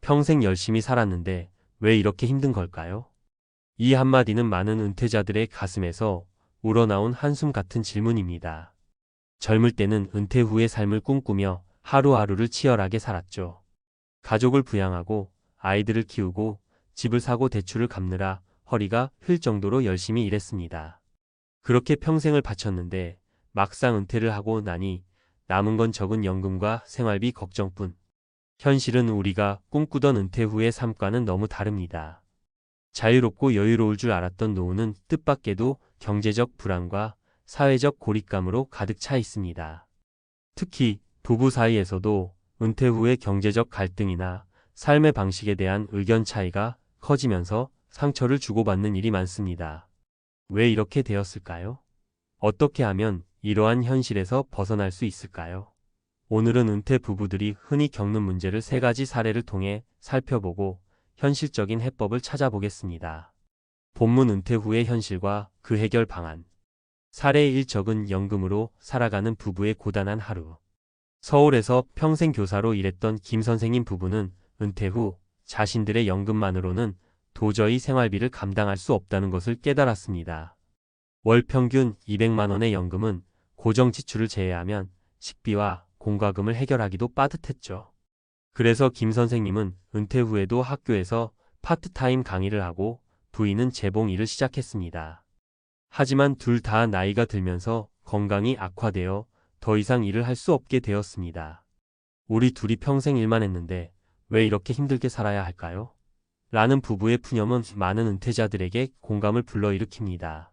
평생 열심히 살았는데 왜 이렇게 힘든 걸까요? 이 한마디는 많은 은퇴자들의 가슴에서 우러나온 한숨 같은 질문입니다. 젊을 때는 은퇴 후의 삶을 꿈꾸며 하루하루를 치열하게 살았죠. 가족을 부양하고 아이들을 키우고 집을 사고 대출을 갚느라 허리가 휠 정도로 열심히 일했습니다. 그렇게 평생을 바쳤는데 막상 은퇴를 하고 나니 남은 건 적은 연금과 생활비 걱정뿐. 현실은 우리가 꿈꾸던 은퇴 후의 삶과는 너무 다릅니다. 자유롭고 여유로울 줄 알았던 노후는 뜻밖에도 경제적 불안과 사회적 고립감으로 가득 차 있습니다. 특히 부부 사이에서도 은퇴 후의 경제적 갈등이나 삶의 방식에 대한 의견 차이가 커지면서 상처를 주고받는 일이 많습니다. 왜 이렇게 되었을까요? 어떻게 하면 이러한 현실에서 벗어날 수 있을까요? 오늘은 은퇴 부부들이 흔히 겪는 문제를 3가지 사례를 통해 살펴보고 현실적인 해법을 찾아보겠습니다. 본문 은퇴 후의 현실과 그 해결 방안. 사례 1 적은 연금으로 살아가는 부부의 고단한 하루. 서울에서 평생 교사로 일했던 김 선생님 부부는 은퇴 후 자신들의 연금만으로는 도저히 생활비를 감당할 수 없다는 것을 깨달았습니다. 월 평균 200만 원의 연금은 고정 지출을 제외하면 식비와 공과금을 해결하기도 빠듯했죠. 그래서 김 선생님은 은퇴 후에도 학교에서 파트타임 강의를 하고 부인은 재봉 일을 시작했습니다. 하지만 둘 다 나이가 들면서 건강이 악화되어 더 이상 일을 할 수 없게 되었습니다. 우리 둘이 평생 일만 했는데 왜 이렇게 힘들게 살아야 할까요? 라는 부부의 푸념은 많은 은퇴자들에게 공감을 불러일으킵니다.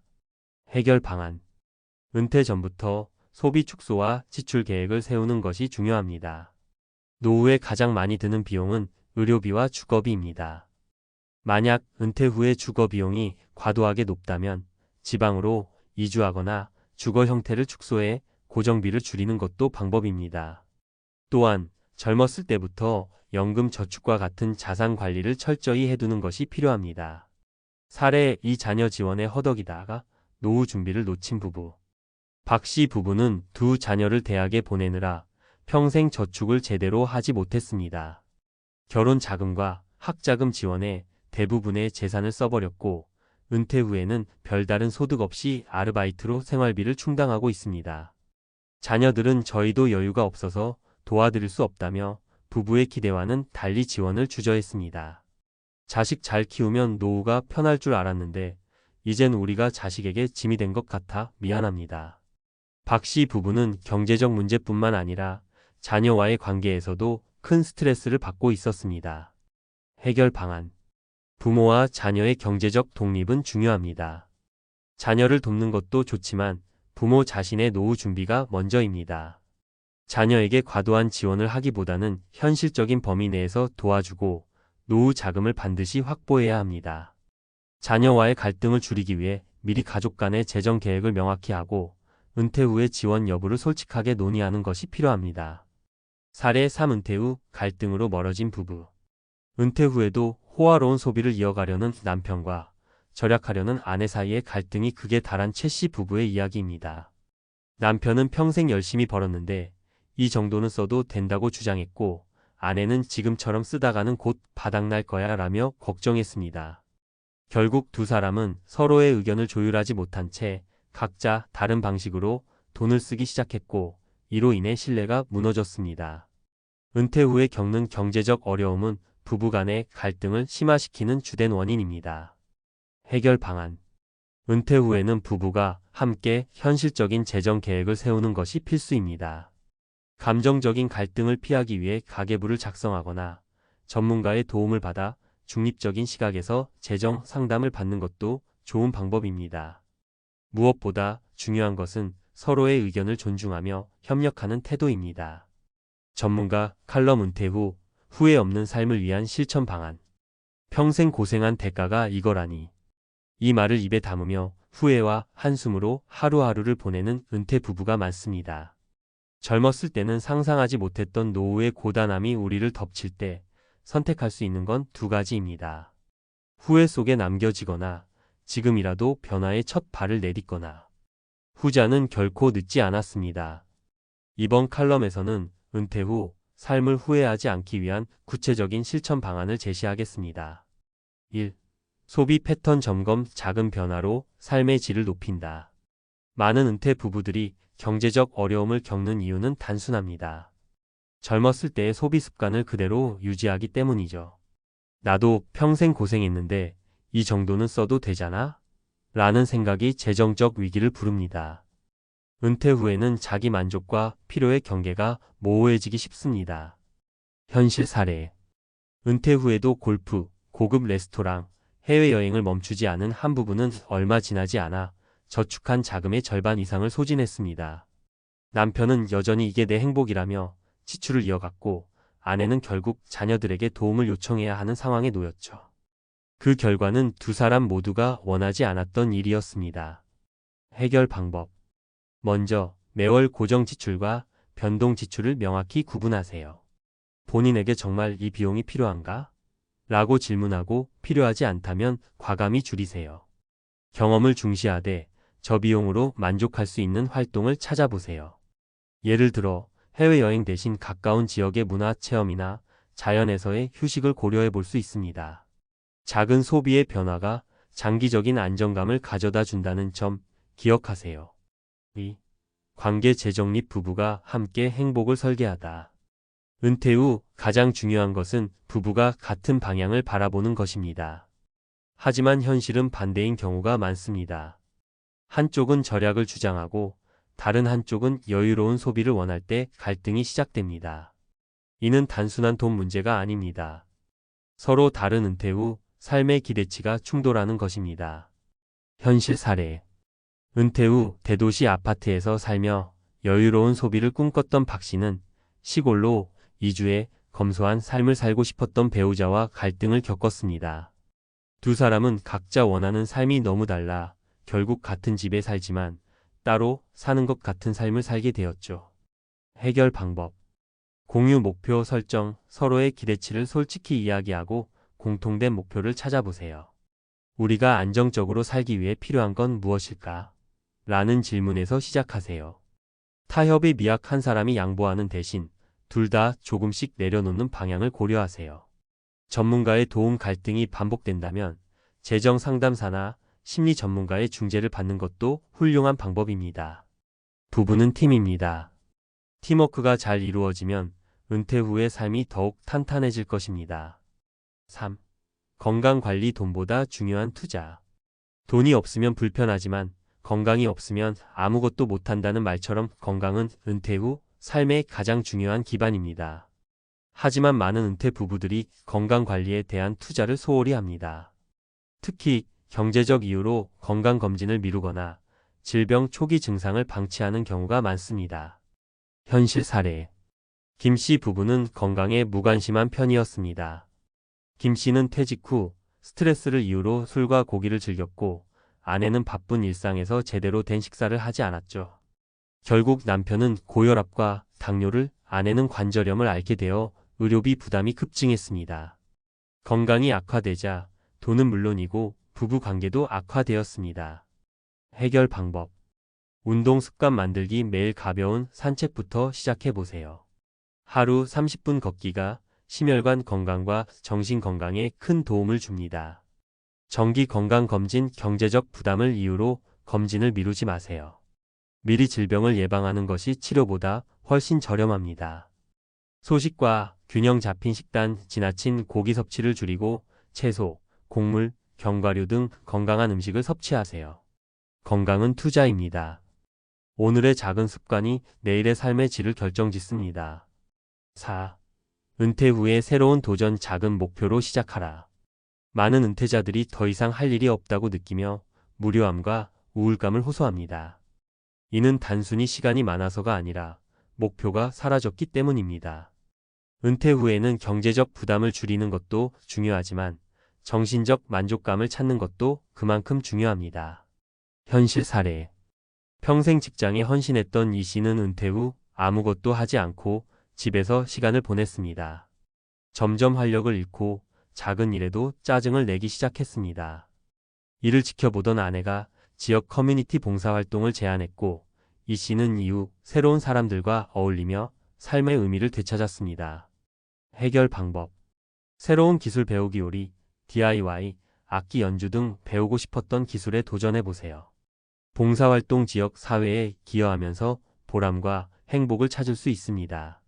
해결 방안. 은퇴 전부터 소비 축소와 지출 계획을 세우는 것이 중요합니다. 노후에 가장 많이 드는 비용은 의료비와 주거비입니다. 만약 은퇴 후에 주거비용이 과도하게 높다면 지방으로 이주하거나 주거 형태를 축소해 고정비를 줄이는 것도 방법입니다. 또한 젊었을 때부터 연금 저축과 같은 자산 관리를 철저히 해두는 것이 필요합니다. 사례 2 자녀 지원에 허덕이다가 노후 준비를 놓친 부부. 박 씨 부부는 두 자녀를 대학에 보내느라 평생 저축을 제대로 하지 못했습니다. 결혼 자금과 학자금 지원에 대부분의 재산을 써버렸고 은퇴 후에는 별다른 소득 없이 아르바이트로 생활비를 충당하고 있습니다. 자녀들은 저희도 여유가 없어서 도와드릴 수 없다며 부부의 기대와는 달리 지원을 주저했습니다. 자식 잘 키우면 노후가 편할 줄 알았는데 이젠 우리가 자식에게 짐이 된 것 같아 미안합니다. 박 씨 부부는 경제적 문제뿐만 아니라 자녀와의 관계에서도 큰 스트레스를 받고 있었습니다. 해결 방안. 부모와 자녀의 경제적 독립은 중요합니다. 자녀를 돕는 것도 좋지만 부모 자신의 노후 준비가 먼저입니다. 자녀에게 과도한 지원을 하기보다는 현실적인 범위 내에서 도와주고 노후 자금을 반드시 확보해야 합니다. 자녀와의 갈등을 줄이기 위해 미리 가족 간의 재정 계획을 명확히 하고 은퇴 후의 지원 여부를 솔직하게 논의하는 것이 필요합니다. 사례 3 은퇴 후 갈등으로 멀어진 부부. 은퇴 후에도 호화로운 소비를 이어가려는 남편과 절약하려는 아내 사이의 갈등이 극에 달한 최 씨 부부의 이야기입니다. 남편은 평생 열심히 벌었는데 이 정도는 써도 된다고 주장했고 아내는 지금처럼 쓰다가는 곧 바닥날 거야 라며 걱정했습니다. 결국 두 사람은 서로의 의견을 조율하지 못한 채 각자 다른 방식으로 돈을 쓰기 시작했고 이로 인해 신뢰가 무너졌습니다. 은퇴 후에 겪는 경제적 어려움은 부부간의 갈등을 심화시키는 주된 원인입니다. 해결 방안. 은퇴 후에는 부부가 함께 현실적인 재정 계획을 세우는 것이 필수입니다. 감정적인 갈등을 피하기 위해 가계부를 작성하거나 전문가의 도움을 받아 중립적인 시각에서 재정 상담을 받는 것도 좋은 방법입니다. 무엇보다 중요한 것은 서로의 의견을 존중하며 협력하는 태도입니다. 전문가 칼럼 은퇴 후 후회 없는 삶을 위한 실천 방안. 평생 고생한 대가가 이거라니. 이 말을 입에 담으며 후회와 한숨으로 하루하루를 보내는 은퇴 부부가 많습니다. 젊었을 때는 상상하지 못했던 노후의 고단함이 우리를 덮칠 때 선택할 수 있는 건 2가지입니다. 후회 속에 남겨지거나 지금이라도 변화의 첫 발을 내딛거나. 후자는 결코 늦지 않았습니다. 이번 칼럼에서는 은퇴 후 삶을 후회하지 않기 위한 구체적인 실천 방안을 제시하겠습니다. 1. 소비 패턴 점검. 작은 변화로 삶의 질을 높인다. 많은 은퇴 부부들이 경제적 어려움을 겪는 이유는 단순합니다. 젊었을 때의 소비 습관을 그대로 유지하기 때문이죠. 나도 평생 고생했는데 이 정도는 써도 되잖아? 라는 생각이 재정적 위기를 부릅니다. 은퇴 후에는 자기 만족과 필요의 경계가 모호해지기 쉽습니다. 현실 사례. 은퇴 후에도 골프, 고급 레스토랑, 해외여행을 멈추지 않은 한 부부는 얼마 지나지 않아 저축한 자금의 절반 이상을 소진했습니다. 남편은 여전히 이게 내 행복이라며 지출을 이어갔고, 아내는 결국 자녀들에게 도움을 요청해야 하는 상황에 놓였죠. 그 결과는 두 사람 모두가 원하지 않았던 일이었습니다. 해결 방법. 먼저 매월 고정 지출과 변동 지출을 명확히 구분하세요. 본인에게 정말 이 비용이 필요한가? 라고 질문하고 필요하지 않다면 과감히 줄이세요. 경험을 중시하되 저 비용으로 만족할 수 있는 활동을 찾아보세요. 예를 들어 해외여행 대신 가까운 지역의 문화체험이나 자연에서의 휴식을 고려해 볼 수 있습니다. 작은 소비의 변화가 장기적인 안정감을 가져다 준다는 점 기억하세요. 2. 관계 재정립. 부부가 함께 행복을 설계하다. 은퇴 후 가장 중요한 것은 부부가 같은 방향을 바라보는 것입니다. 하지만 현실은 반대인 경우가 많습니다. 한쪽은 절약을 주장하고 다른 한쪽은 여유로운 소비를 원할 때 갈등이 시작됩니다. 이는 단순한 돈 문제가 아닙니다. 서로 다른 은퇴 후 삶의 기대치가 충돌하는 것입니다. 현실 사례. 은퇴 후 대도시 아파트에서 살며 여유로운 소비를 꿈꿨던 박 씨는 시골로 이주해 검소한 삶을 살고 싶었던 배우자와 갈등을 겪었습니다. 두 사람은 각자 원하는 삶이 너무 달라 결국 같은 집에 살지만 따로 사는 것 같은 삶을 살게 되었죠. 해결 방법. 공유 목표 설정. 서로의 기대치를 솔직히 이야기하고 공통된 목표를 찾아보세요. 우리가 안정적으로 살기 위해 필요한 건 무엇일까? 라는 질문에서 시작하세요. 타협이 미약한 사람이 양보하는 대신 둘 다 조금씩 내려놓는 방향을 고려하세요. 전문가의 도움. 갈등이 반복된다면 재정 상담사나 심리 전문가의 중재를 받는 것도 훌륭한 방법입니다. 부부는 팀입니다. 팀워크가 잘 이루어지면 은퇴 후의 삶이 더욱 탄탄해질 것입니다. 3. 건강관리. 돈보다 중요한 투자. 돈이 없으면 불편하지만 건강이 없으면 아무것도 못한다는 말처럼 건강은 은퇴 후 삶의 가장 중요한 기반입니다. 하지만 많은 은퇴 부부들이 건강관리에 대한 투자를 소홀히 합니다. 특히 경제적 이유로 건강검진을 미루거나 질병 초기 증상을 방치하는 경우가 많습니다. 현실 사례. 김 씨 부부는 건강에 무관심한 편이었습니다. 김 씨는 퇴직 후 스트레스를 이유로 술과 고기를 즐겼고 아내는 바쁜 일상에서 제대로 된 식사를 하지 않았죠. 결국 남편은 고혈압과 당뇨를, 아내는 관절염을 앓게 되어 의료비 부담이 급증했습니다. 건강이 악화되자 돈은 물론이고 부부 관계도 악화되었습니다. 해결 방법. 운동 습관 만들기. 매일 가벼운 산책부터 시작해보세요. 하루 30분 걷기가 심혈관 건강과 정신 건강에 큰 도움을 줍니다. 정기 건강검진. 경제적 부담을 이유로 검진을 미루지 마세요. 미리 질병을 예방하는 것이 치료보다 훨씬 저렴합니다. 소식과 균형 잡힌 식단. 지나친 고기 섭취를 줄이고 채소, 곡물, 견과류 등 건강한 음식을 섭취하세요. 건강은 투자입니다. 오늘의 작은 습관이 내일의 삶의 질을 결정짓습니다. 4. 은퇴 후에 새로운 도전. 작은 목표로 시작하라. 많은 은퇴자들이 더 이상 할 일이 없다고 느끼며 무료함과 우울감을 호소합니다. 이는 단순히 시간이 많아서가 아니라 목표가 사라졌기 때문입니다. 은퇴 후에는 경제적 부담을 줄이는 것도 중요하지만 정신적 만족감을 찾는 것도 그만큼 중요합니다. 현실 사례. 평생 직장에 헌신했던 이 씨는 은퇴 후 아무것도 하지 않고 집에서 시간을 보냈습니다. 점점 활력을 잃고 작은 일에도 짜증을 내기 시작했습니다. 이를 지켜보던 아내가 지역 커뮤니티 봉사활동을 제안했고 이 씨는 이후 새로운 사람들과 어울리며 삶의 의미를 되찾았습니다. 해결 방법. 새로운 기술 배우기 요리, DIY, 악기 연주 등 배우고 싶었던 기술에 도전해 보세요. 봉사활동 지역 사회에 기여하면서 보람과 행복을 찾을 수 있습니다.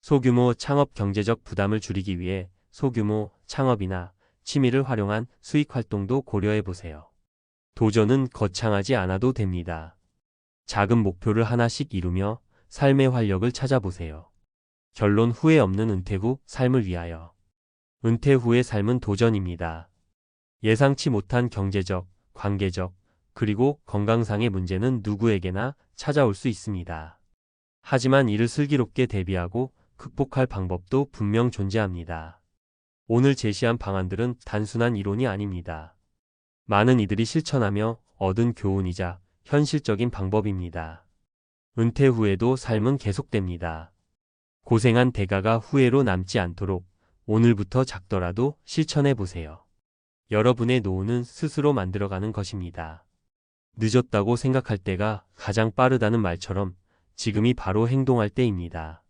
소규모 창업 경제적 부담을 줄이기 위해 소규모 창업이나 취미를 활용한 수익 활동도 고려해 보세요. 도전은 거창하지 않아도 됩니다. 작은 목표를 하나씩 이루며 삶의 활력을 찾아보세요. 결론 후회 없는 은퇴 후 삶을 위하여. 은퇴 후의 삶은 도전입니다. 예상치 못한 경제적, 관계적, 그리고 건강상의 문제는 누구에게나 찾아올 수 있습니다. 하지만 이를 슬기롭게 대비하고 극복할 방법도 분명 존재합니다. 오늘 제시한 방안들은 단순한 이론이 아닙니다. 많은 이들이 실천하며 얻은 교훈이자 현실적인 방법입니다. 은퇴 후에도 삶은 계속됩니다. 고생한 대가가 후회로 남지 않도록 오늘부터 작더라도 실천해 보세요. 여러분의 노후는 스스로 만들어가는 것입니다. 늦었다고 생각할 때가 가장 빠르다는 말처럼 지금이 바로 행동할 때입니다.